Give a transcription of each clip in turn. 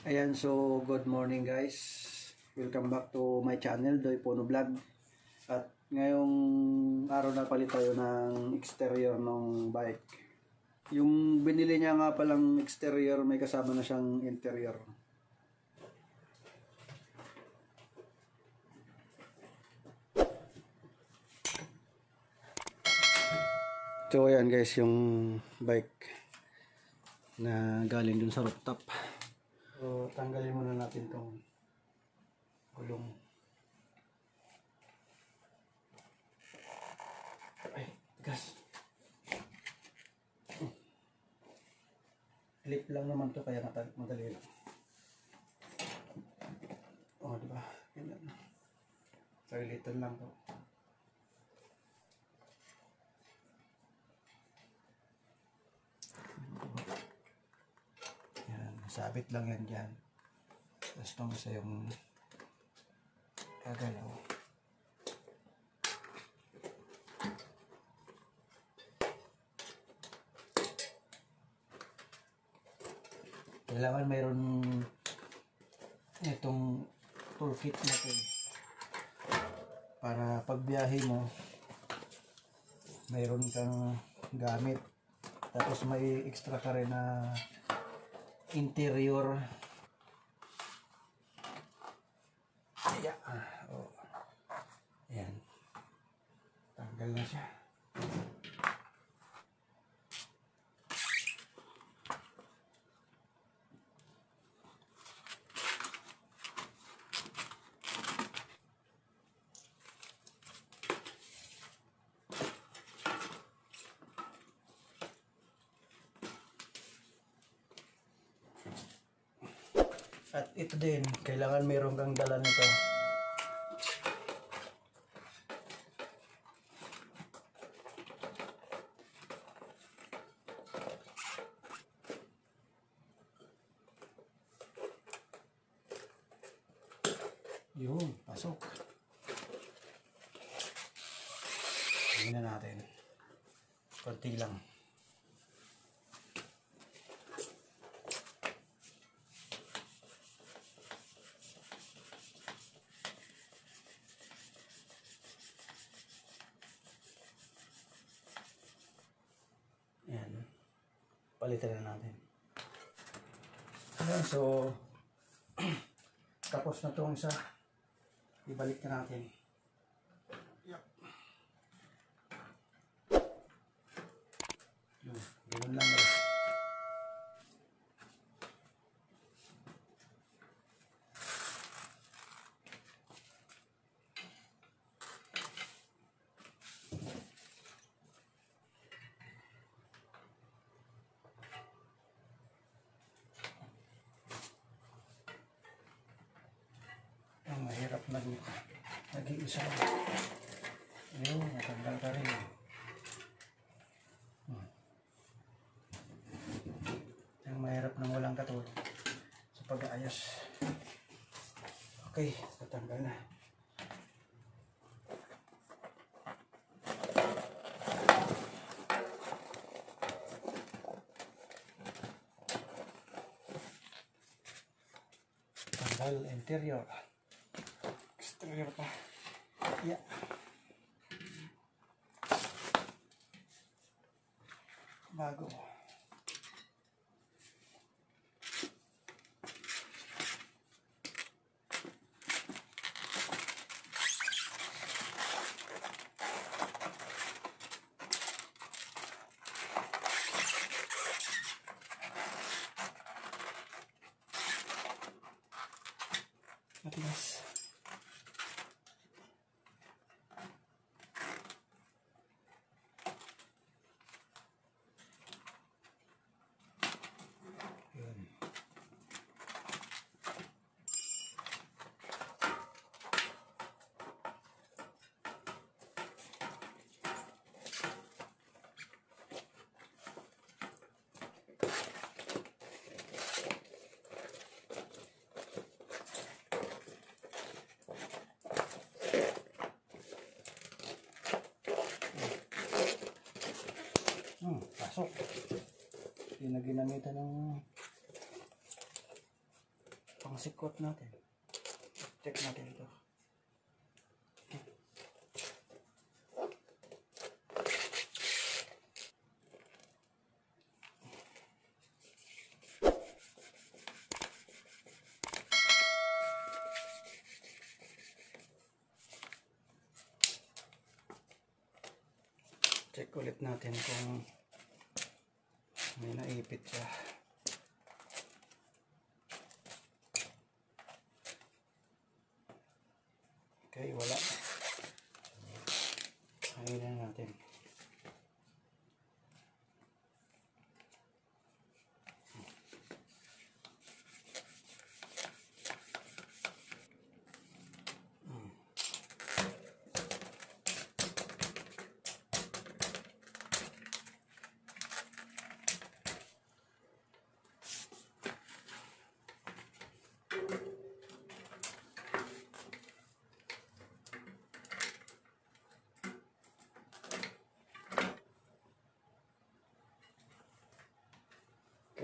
Ayan, so good morning guys. Welcome back to my channel, Doy Puno Vlog. At ngayong araw na palit tayo ng exterior ng bike. Yung binili niya nga palang exterior, may kasama na siyang interior. So ayan guys, yung bike na galing dun sa rooftop. So tanggalin muna natin tong gulong. Ay, gas. Clip lang naman to, kaya madali lang. Oh, diba? Ganyan. Sagilitan lang to. Yan, sabit lang yan dyan. Tapos itong isa yung gagalaw. Kailangan mayroon itong toolkit natin para pagbiyahe mo mayroon kang gamit, tapos may extra ka rin na interior. Ayan, oh. Ayan, tanggal na siya. At ito din, kailangan mayroon kang dala nito. Yun, pasok. Tingnan natin. Konti lang. Ayan. Palitan na natin. Ayan, so tapos na itong isa. Ibalik na natin. Yep. Yun, ganun lang guys. Mahirap nag-iisa. Ayun, natanggal ka rin. Yung mahirap nang walang katulad sa pag-aayos. Okay, natanggal na. Tanggal interior. Exterior pa. Yeah. Bago. Matigas. Pasok. Hindi na ginamitan ng ang sikot natin. Check natin ito. Check ulit natin kung may naipit siya. Okay, wala. Ayun na natin.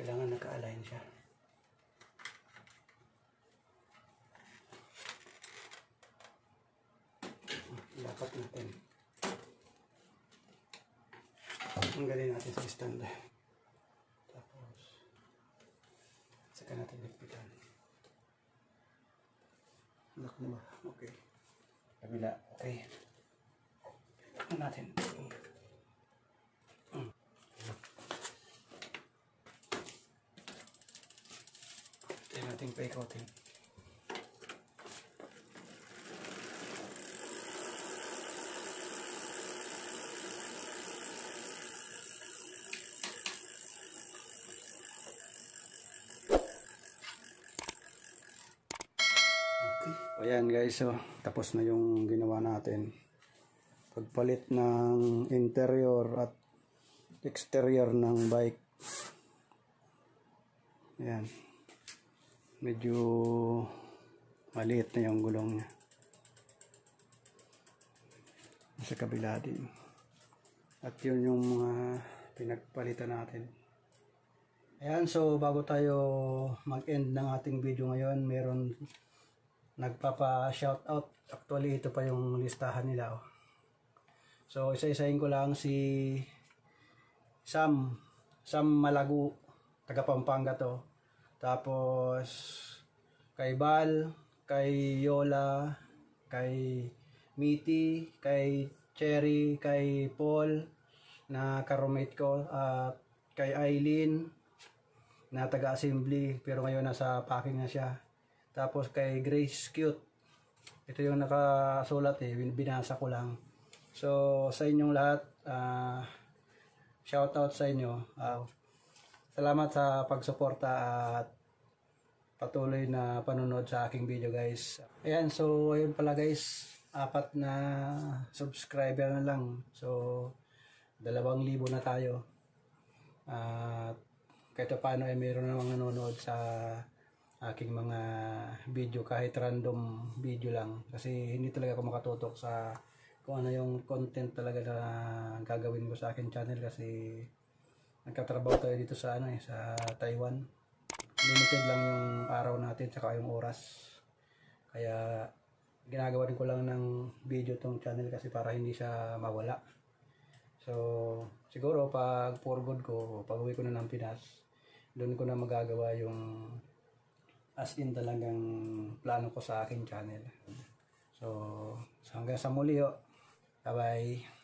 Kailangan naka-align siya. Dapat natin. Tanggalin natin sa stand. Tapos, saka natin ligpitan. Lock na ba? Okay. Kabila. Okay. Lock natin. Nating pa-coating. Okay. Ayan guys, so tapos na yung ginawa natin. Pagpalit ng interior at exterior ng bike. Ayan. Medyo maliit na yung gulong niya. Sa kabila din. At yun yung mga pinagpalitan natin. Ayan, so bago tayo mag-end ng ating video ngayon, meron nagpapa-shoutout. Actually, ito pa yung listahan nila. Oh. So, isa-isahin ko lang si Sam Malagu, taga Pampanga to. Tapos kay Bal, kay Yola, kay Miti, kay Cherry, kay Paul na ka-roommate ko, at kay Eileen na taga-assembly pero ngayon nasa packing na siya. Tapos kay Grace Cute. Ito yung nakasulat binasa ko lang. So sa inyong lahat, shout out sa inyo. Salamat sa pagsuporta at patuloy na panunod sa aking video guys. Ayan, so ayun pala guys, 4 na subscriber na lang. So 2,000 na tayo. At kahit paano ay mayroon na mga nanonood sa aking mga video, kahit random video lang. Kasi hindi talaga ako makatutok sa kung ano yung content talaga na gagawin ko sa aking channel kasi nagkatrabaho tayo dito sa sa Taiwan. Limited lang yung araw natin saka yung oras. Kaya ginagawa ko lang ng video tong channel kasi para hindi siya mawala. So siguro pag for good ko, pag uwi ko na ng Pinas, doon ko na magagawa yung as in talagang plano ko sa aking channel. So hanggang sa muli. Bye bye.